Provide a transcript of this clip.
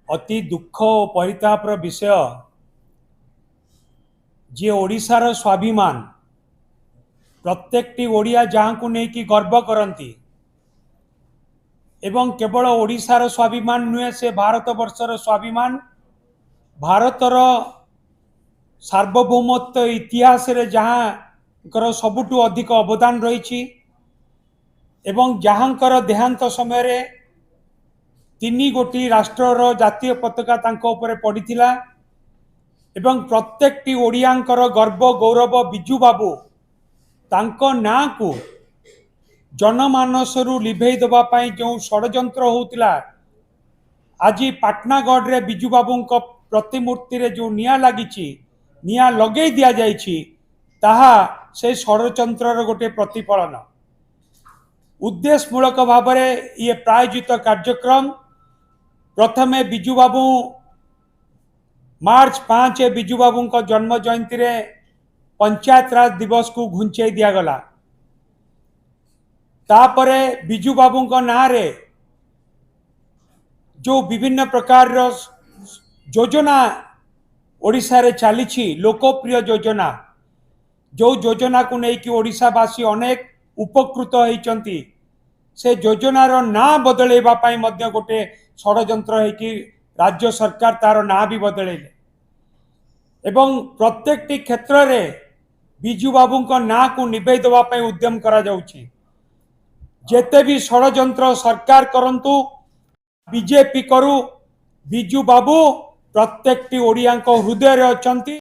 अति दुख और परितापर विषय जे ओडिशार स्वाभिमान प्रत्येकटी ओडिया जहाँ को नहीं कि गर्व करती एवं केवल ओडिशार स्वाभिमान नुहे से भारत वर्षर स्वाभिमान भारतर सार्वभौमत्व इतिहास रे जहाँ सबुठु अधिक अवदान रही एवं जहाँकर देहांत समय तीन गोटी राष्ट्रर जातीय पताका तांको उपरे पड़ीथिला एवं प्रत्येकटी ओडियांकर गर्व गौरव बिजू बाबू तांको ना को जनमानसरू लिभेई देबा पई जो षडयंत्र होउतिला आज पाटनागढ़ रे बिजू बाबू प्रतिमूर्ति रे जो निया लागिची निया लगे दिया जाइछि ताहा से षडयंत्रर गोटे प्रतिफलन उद्देश्यमूलक भाव में ये प्रायोजित कार्यक्रम प्रथमे बिजू बाबू मार्च 5 बिजू बाबू जन्म जयंती रे पंचायत राज दिवस को घुंचे दिगला तापरे बिजू बाबू ना रे जो विभिन्न प्रकार योजना ओडिशा रे चली लोकप्रिय योजना जो योजना को लेकिन ओडिशावासी अनेक उपकृत होती से योजनार ना बदलैवा गोटे षडयंत्र है राज्य सरकार तार ना भी बदलैले एवं प्रत्येक क्षेत्र में बिजू बाबू ना को निभे देवाई उद्यम करा जाउछि जेते भी षडयंत्र सरकार करंतु बीजेपी करू बिजू बाबू प्रत्येक ओडिया हृदय रे अछंती।